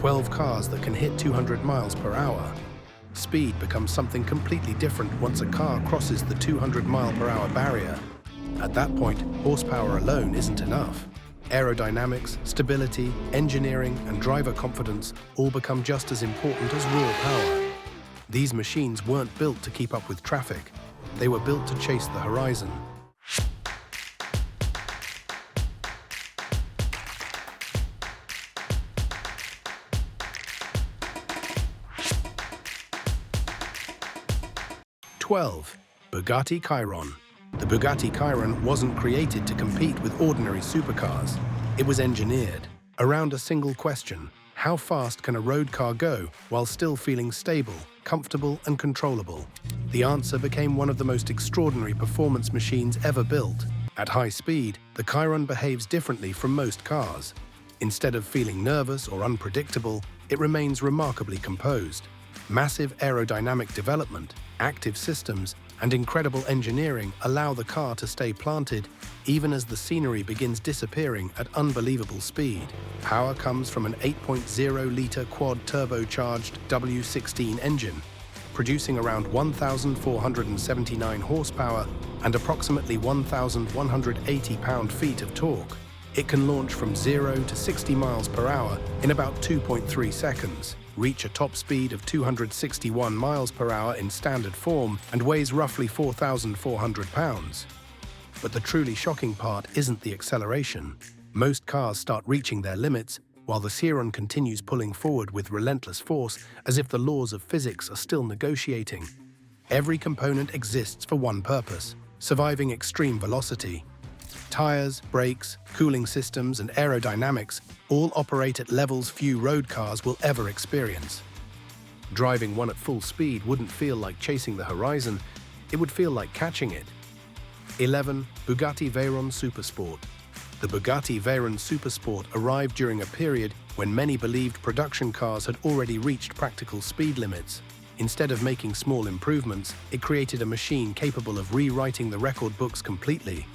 12 cars that can hit 200 miles per hour. Speed becomes something completely different once a car crosses the 200 mile per hour barrier. At that point, horsepower alone isn't enough. Aerodynamics, stability, engineering, and driver confidence all become just as important as raw power. These machines weren't built to keep up with traffic. They were built to chase the horizon. (12) Bugatti Chiron. The Bugatti Chiron wasn't created to compete with ordinary supercars. It was engineered around a single question: how fast can a road car go while still feeling stable, comfortable, and controllable? The answer became one of the most extraordinary performance machines ever built. At high speed, the Chiron behaves differently from most cars. Instead of feeling nervous or unpredictable, it remains remarkably composed. Massive aerodynamic development, active systems, and incredible engineering allow the car to stay planted even as the scenery begins disappearing at unbelievable speed. Power comes from an 8.0-litre quad-turbocharged W16 engine, producing around 1,479 horsepower and approximately 1,180 pound-feet of torque. It can launch from 0 to 60 miles per hour in about 2.3 seconds, reach a top speed of 261 miles per hour in standard form, and weighs roughly 4,400 pounds. But the truly shocking part isn't the acceleration. Most cars start reaching their limits, while the Chiron continues pulling forward with relentless force as if the laws of physics are still negotiating. Every component exists for one purpose: surviving extreme velocity. Tires, brakes, cooling systems, and aerodynamics all operate at levels few road cars will ever experience. Driving one at full speed wouldn't feel like chasing the horizon, it would feel like catching it. 11. Bugatti Veyron Supersport. The Bugatti Veyron Supersport arrived during a period when many believed production cars had already reached practical speed limits. Instead of making small improvements, it created a machine capable of rewriting the record books completely.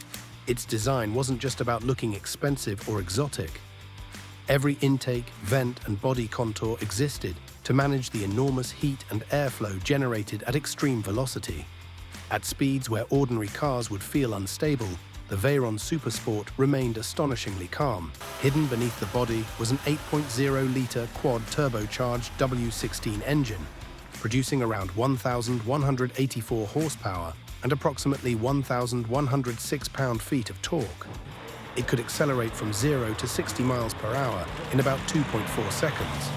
Its design wasn't just about looking expensive or exotic. Every intake, vent, and body contour existed to manage the enormous heat and airflow generated at extreme velocity. At speeds where ordinary cars would feel unstable, the Veyron Supersport remained astonishingly calm. Hidden beneath the body was an 8.0-litre quad-turbocharged W16 engine, producing around 1,184 horsepower and approximately 1,106 pound-feet of torque. It could accelerate from 0 to 60 miles per hour in about 2.4 seconds,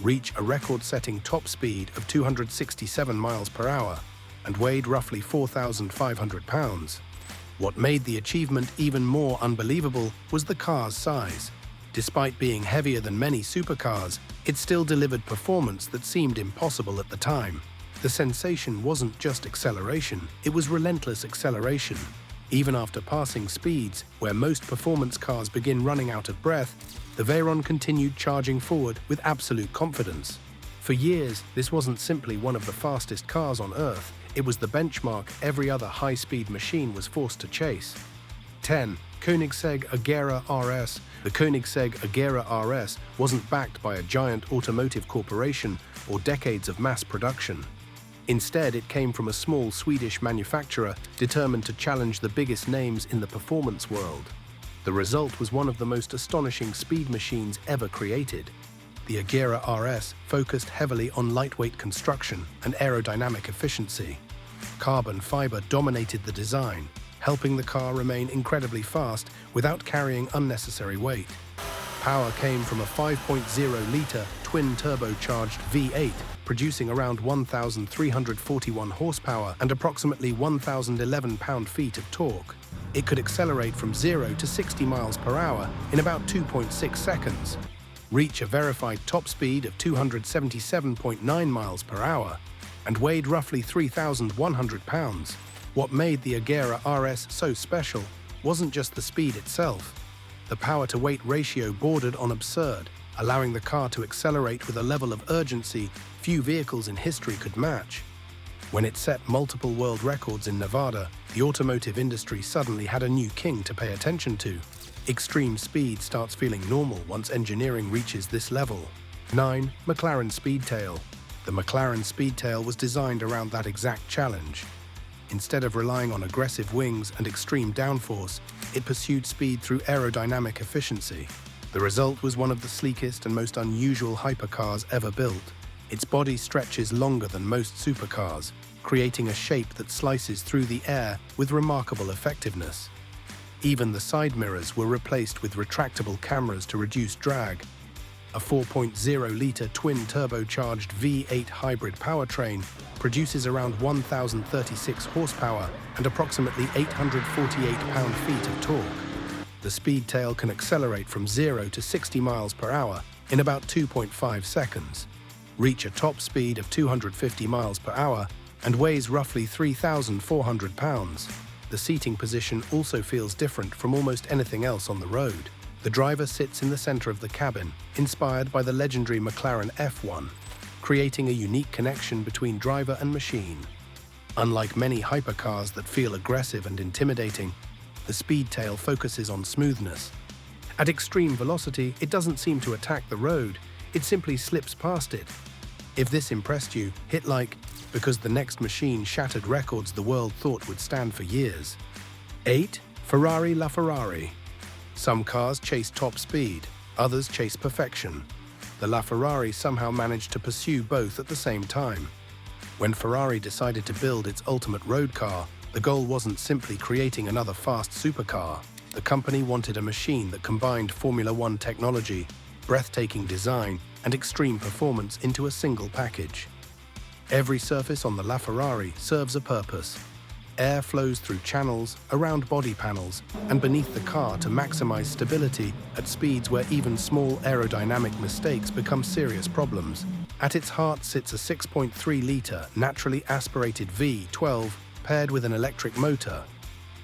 reach a record-setting top speed of 267 miles per hour, and weighed roughly 4,500 pounds. What made the achievement even more unbelievable was the car's size. Despite being heavier than many supercars, it still delivered performance that seemed impossible at the time. The sensation wasn't just acceleration, it was relentless acceleration. Even after passing speeds where most performance cars begin running out of breath, the Veyron continued charging forward with absolute confidence. For years, this wasn't simply one of the fastest cars on Earth, it was the benchmark every other high-speed machine was forced to chase. 10. Koenigsegg Agera RS. The Koenigsegg Agera RS wasn't backed by a giant automotive corporation or decades of mass production. Instead, it came from a small Swedish manufacturer determined to challenge the biggest names in the performance world. The result was one of the most astonishing speed machines ever created. The Agera RS focused heavily on lightweight construction and aerodynamic efficiency. Carbon fiber dominated the design, helping the car remain incredibly fast without carrying unnecessary weight. Power came from a 5.0-litre twin-turbocharged V8, producing around 1,341 horsepower and approximately 1,011 pound-feet of torque. It could accelerate from 0 to 60 miles per hour in about 2.6 seconds, reach a verified top speed of 277.9 miles per hour, and weighed roughly 3,100 pounds. What made the Agera RS so special wasn't just the speed itself. The power-to-weight ratio bordered on absurd, allowing the car to accelerate with a level of urgency few vehicles in history could match. When it set multiple world records in Nevada, the automotive industry suddenly had a new king to pay attention to. Extreme speed starts feeling normal once engineering reaches this level. 9. McLaren Speedtail. The McLaren Speedtail was designed around that exact challenge. Instead of relying on aggressive wings and extreme downforce, it pursued speed through aerodynamic efficiency. The result was one of the sleekest and most unusual hypercars ever built. Its body stretches longer than most supercars, creating a shape that slices through the air with remarkable effectiveness. Even the side mirrors were replaced with retractable cameras to reduce drag. A 4.0-litre twin-turbocharged V8 hybrid powertrain produces around 1,036 horsepower and approximately 848 pound-feet of torque. The Speedtail can accelerate from 0 to 60 miles per hour in about 2.5 seconds, reach a top speed of 250 miles per hour, and weighs roughly 3,400 pounds. The seating position also feels different from almost anything else on the road. The driver sits in the center of the cabin, inspired by the legendary McLaren F1, creating a unique connection between driver and machine. Unlike many hypercars that feel aggressive and intimidating, the Speedtail focuses on smoothness. At extreme velocity, it doesn't seem to attack the road, it simply slips past it. If this impressed you, hit like, because the next machine shattered records the world thought would stand for years. 8. Ferrari LaFerrari. Some cars chase top speed, others chase perfection. The LaFerrari somehow managed to pursue both at the same time. When Ferrari decided to build its ultimate road car, the goal wasn't simply creating another fast supercar. The company wanted a machine that combined Formula One technology, breathtaking design, and extreme performance into a single package. Every surface on the LaFerrari serves a purpose. Air flows through channels, around body panels, and beneath the car to maximize stability at speeds where even small aerodynamic mistakes become serious problems. At its heart sits a 6.3-litre naturally aspirated V12 paired with an electric motor,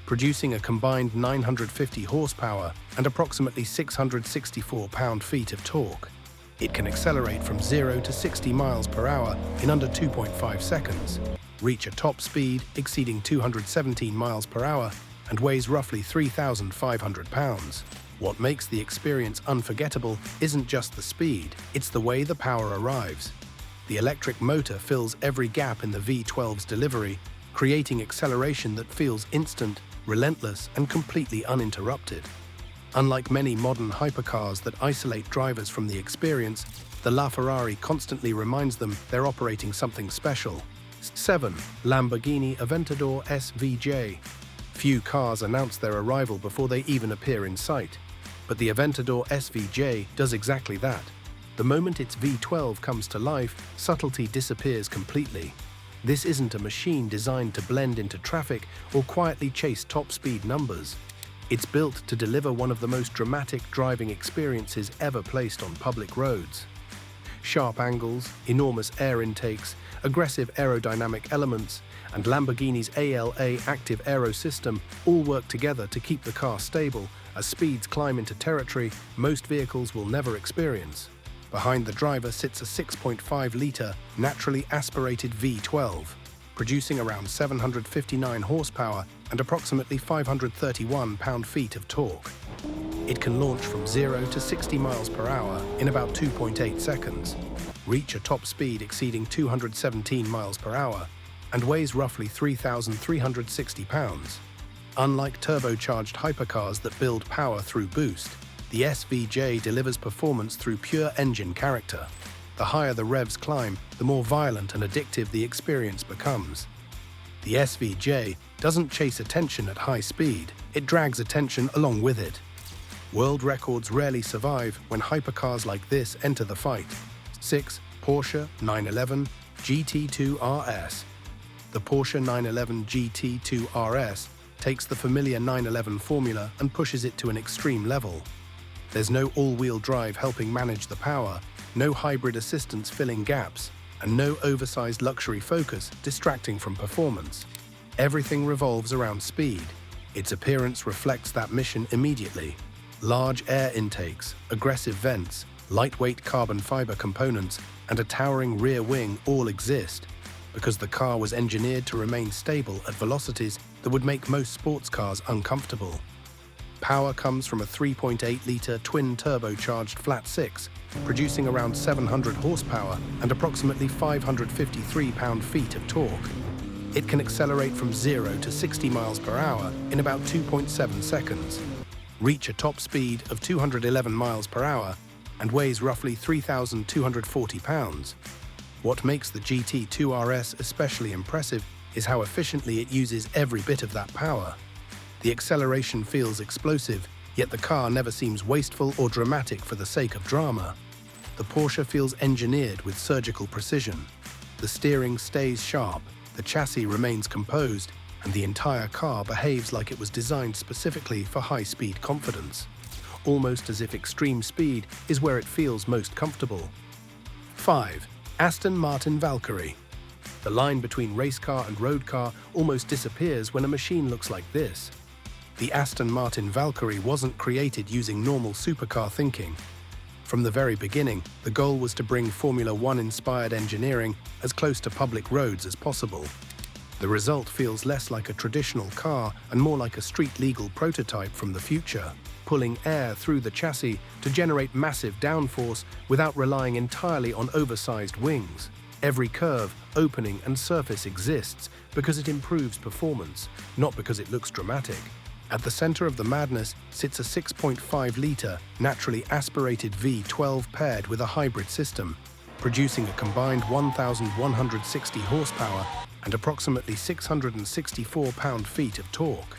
producing a combined 950 horsepower and approximately 664 pound-feet of torque. It can accelerate from 0 to 60 miles per hour in under 2.5 seconds, reach a top speed exceeding 217 miles per hour, and weighs roughly 3,500 pounds. What makes the experience unforgettable isn't just the speed, it's the way the power arrives. The electric motor fills every gap in the V12's delivery, creating acceleration that feels instant, relentless, and completely uninterrupted. Unlike many modern hypercars that isolate drivers from the experience, the LaFerrari constantly reminds them they're operating something special. 7. Lamborghini Aventador SVJ. Few cars announce their arrival before they even appear in sight, but the Aventador SVJ does exactly that. The moment its V12 comes to life, subtlety disappears completely. This isn't a machine designed to blend into traffic or quietly chase top-speed numbers. It's built to deliver one of the most dramatic driving experiences ever placed on public roads. Sharp angles, enormous air intakes, aggressive aerodynamic elements, and Lamborghini's ALA active aero system all work together to keep the car stable as speeds climb into territory most vehicles will never experience. Behind the driver sits a 6.5-litre naturally aspirated V12, producing around 759 horsepower and approximately 531 pound-feet of torque. It can launch from 0 to 60 miles per hour in about 2.8 seconds, reach a top speed exceeding 217 miles per hour, and weighs roughly 3,360 pounds. Unlike turbocharged hypercars that build power through boost, the SVJ delivers performance through pure engine character. The higher the revs climb, the more violent and addictive the experience becomes. The SVJ doesn't chase attention at high speed, it drags attention along with it. World records rarely survive when hypercars like this enter the fight. 6. Porsche 911 GT2 RS. The Porsche 911 GT2 RS takes the familiar 911 formula and pushes it to an extreme level. There's no all-wheel drive helping manage the power, no hybrid assistance filling gaps, and no oversized luxury focus distracting from performance. Everything revolves around speed. Its appearance reflects that mission immediately. Large air intakes, aggressive vents, lightweight carbon fiber components, and a towering rear wing all exist because the car was engineered to remain stable at velocities that would make most sports cars uncomfortable. Power comes from a 3.8-litre twin-turbocharged flat-six, producing around 700 horsepower and approximately 553 pound-feet of torque. It can accelerate from 0 to 60 miles per hour in about 2.7 seconds, reach a top speed of 211 miles per hour, and weighs roughly 3,240 pounds. What makes the GT2 RS especially impressive is how efficiently it uses every bit of that power. The acceleration feels explosive, yet the car never seems wasteful or dramatic for the sake of drama. The Porsche feels engineered with surgical precision. The steering stays sharp, the chassis remains composed, and the entire car behaves like it was designed specifically for high-speed confidence, almost as if extreme speed is where it feels most comfortable. 5. Aston Martin Valkyrie. The line between race car and road car almost disappears when a machine looks like this. The Aston Martin Valkyrie wasn't created using normal supercar thinking. From the very beginning, the goal was to bring Formula One-inspired engineering as close to public roads as possible. The result feels less like a traditional car and more like a street-legal prototype from the future, pulling air through the chassis to generate massive downforce without relying entirely on oversized wings. Every curve, opening, and surface exists because it improves performance, not because it looks dramatic. At the center of the madness sits a 6.5-litre, naturally aspirated V12 paired with a hybrid system, producing a combined 1,160 horsepower and approximately 664 pound-feet of torque.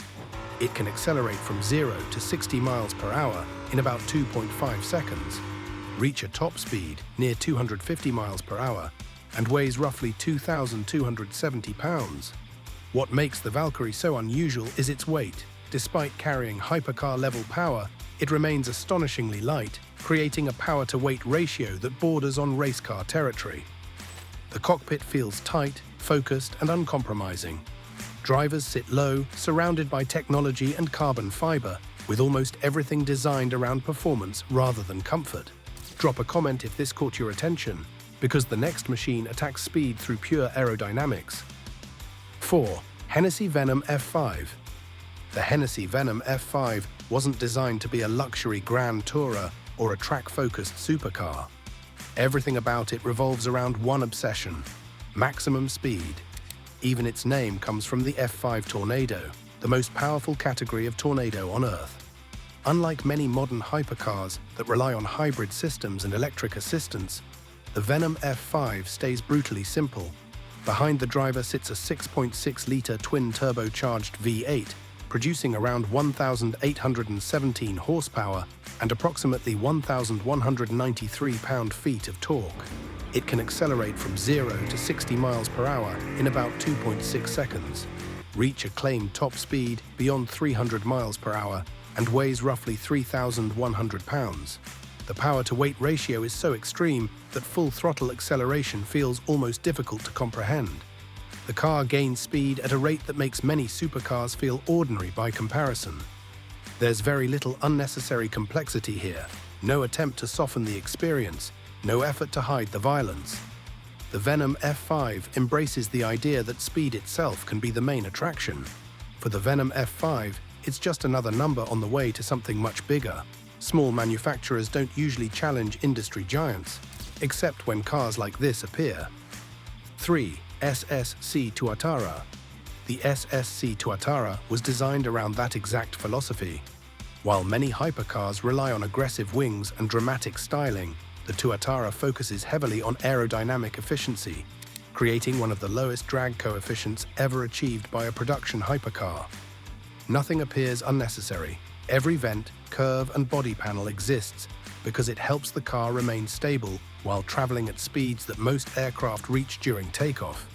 It can accelerate from 0 to 60 miles per hour in about 2.5 seconds, reach a top speed near 250 miles per hour, and weighs roughly 2,270 pounds. What makes the Valkyrie so unusual is its weight. Despite carrying hypercar-level power, it remains astonishingly light, creating a power-to-weight ratio that borders on race car territory. The cockpit feels tight, focused, and uncompromising. Drivers sit low, surrounded by technology and carbon fiber, with almost everything designed around performance rather than comfort. Drop a comment if this caught your attention, because the next machine attacks speed through pure aerodynamics. 4. Hennessy Venom F5. The Hennessy Venom F5 wasn't designed to be a luxury grand tourer or a track-focused supercar. Everything about it revolves around one obsession: maximum speed. Even its name comes from the F5 Tornado, the most powerful category of tornado on Earth. Unlike many modern hypercars that rely on hybrid systems and electric assistance, the Venom F5 stays brutally simple. Behind the driver sits a 6.6-litre twin-turbocharged V8, producing around 1,817 horsepower and approximately 1,193 pound-feet of torque. It can accelerate from 0 to 60 miles per hour in about 2.6 seconds, reach a claimed top speed beyond 300 miles per hour, and weighs roughly 3,100 pounds. The power-to-weight ratio is so extreme that full throttle acceleration feels almost difficult to comprehend. The car gains speed at a rate that makes many supercars feel ordinary by comparison. There's very little unnecessary complexity here, no attempt to soften the experience, no effort to hide the violence. The Venom F5 embraces the idea that speed itself can be the main attraction. For the Venom F5, it's just another number on the way to something much bigger. Small manufacturers don't usually challenge industry giants, except when cars like this appear. 3. SSC Tuatara. The SSC Tuatara was designed around that exact philosophy. While many hypercars rely on aggressive wings and dramatic styling, the Tuatara focuses heavily on aerodynamic efficiency, creating one of the lowest drag coefficients ever achieved by a production hypercar. Nothing appears unnecessary. Every vent, curve, and body panel exists because it helps the car remain stable while traveling at speeds that most aircraft reach during takeoff.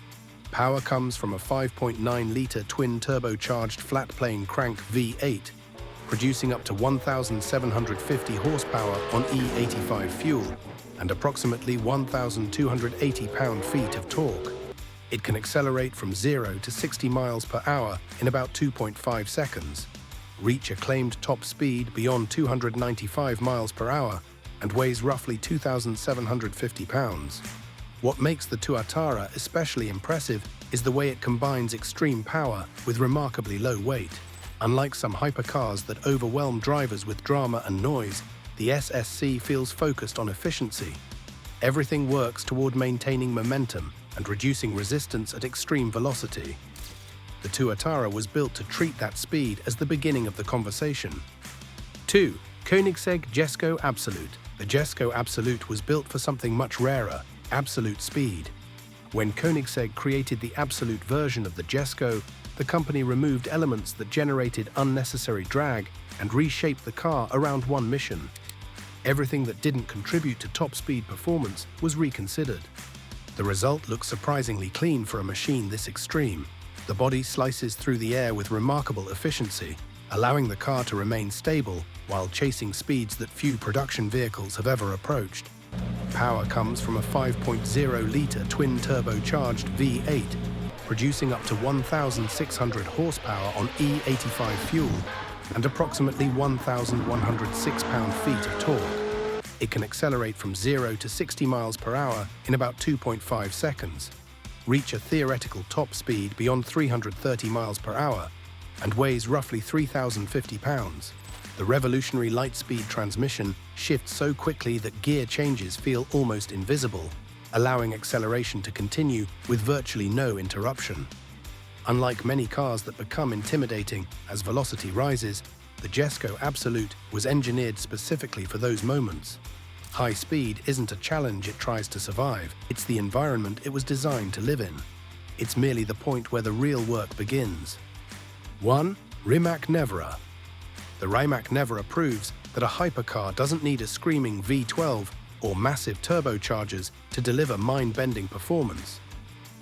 Power comes from a 5.9-litre twin-turbocharged flat-plane crank V8, producing up to 1,750 horsepower on E85 fuel and approximately 1,280 pound-feet of torque. It can accelerate from 0 to 60 miles per hour in about 2.5 seconds, reach a claimed top speed beyond 295 miles per hour, and weighs roughly 2,750 pounds. What makes the Tuatara especially impressive is the way it combines extreme power with remarkably low weight. Unlike some hypercars that overwhelm drivers with drama and noise, the SSC feels focused on efficiency. Everything works toward maintaining momentum and reducing resistance at extreme velocity. The Tuatara was built to treat that speed as the beginning of the conversation. 2. Koenigsegg Jesko Absolute. The Jesko Absolute was built for something much rarer: absolute speed. When Koenigsegg created the Absolute version of the Jesko, the company removed elements that generated unnecessary drag and reshaped the car around one mission. Everything that didn't contribute to top speed performance was reconsidered. The result looks surprisingly clean for a machine this extreme. The body slices through the air with remarkable efficiency, allowing the car to remain stable while chasing speeds that few production vehicles have ever approached. Power comes from a 5.0-litre twin-turbocharged V8, producing up to 1,600 horsepower on E85 fuel and approximately 1,106 pound-feet of torque. It can accelerate from 0 to 60 miles per hour in about 2.5 seconds, reach a theoretical top speed beyond 330 miles per hour, and weighs roughly 3,050 pounds. The revolutionary light-speed transmission shifts so quickly that gear changes feel almost invisible, allowing acceleration to continue with virtually no interruption. Unlike many cars that become intimidating as velocity rises, the Jesko Absolute was engineered specifically for those moments. High speed isn't a challenge it tries to survive, it's the environment it was designed to live in. It's merely the point where the real work begins. 1. Rimac Nevera. The Rimac Nevera proves that a hypercar doesn't need a screaming V12 or massive turbochargers to deliver mind-bending performance.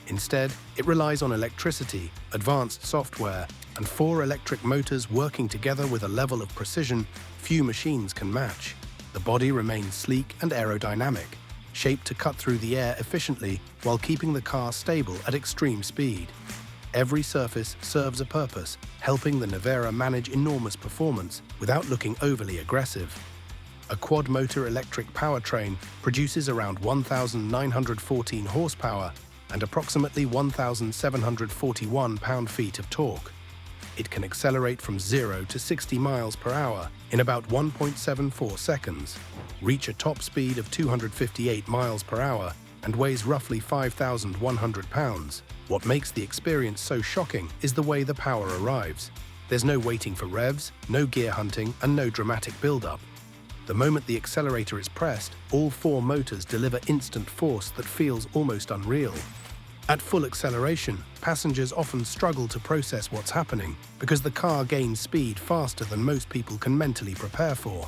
Instead, it relies on electricity, advanced software, and 4 electric motors working together with a level of precision few machines can match. The body remains sleek and aerodynamic, shaped to cut through the air efficiently while keeping the car stable at extreme speed. Every surface serves a purpose, helping the Nevera manage enormous performance without looking overly aggressive. A quad-motor electric powertrain produces around 1,914 horsepower and approximately 1,741 pound-feet of torque. It can accelerate from 0 to 60 miles per hour in about 1.74 seconds, reach a top speed of 258 miles per hour, and weighs roughly 5,100 pounds. What makes the experience so shocking is the way the power arrives. There's no waiting for revs, no gear hunting, and no dramatic build-up. The moment the accelerator is pressed, all 4 motors deliver instant force that feels almost unreal. At full acceleration, passengers often struggle to process what's happening because the car gains speed faster than most people can mentally prepare for.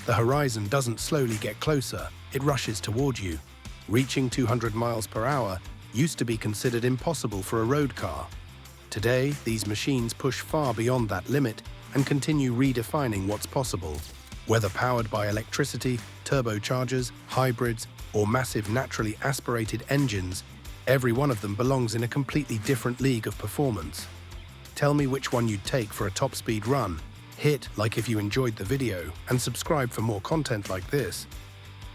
The horizon doesn't slowly get closer, it rushes toward you. Reaching 200 miles per hour used to be considered impossible for a road car. Today, these machines push far beyond that limit and continue redefining what's possible. Whether powered by electricity, turbochargers, hybrids, or massive naturally aspirated engines, every one of them belongs in a completely different league of performance. Tell me which one you'd take for a top speed run. Hit like if you enjoyed the video and subscribe for more content like this.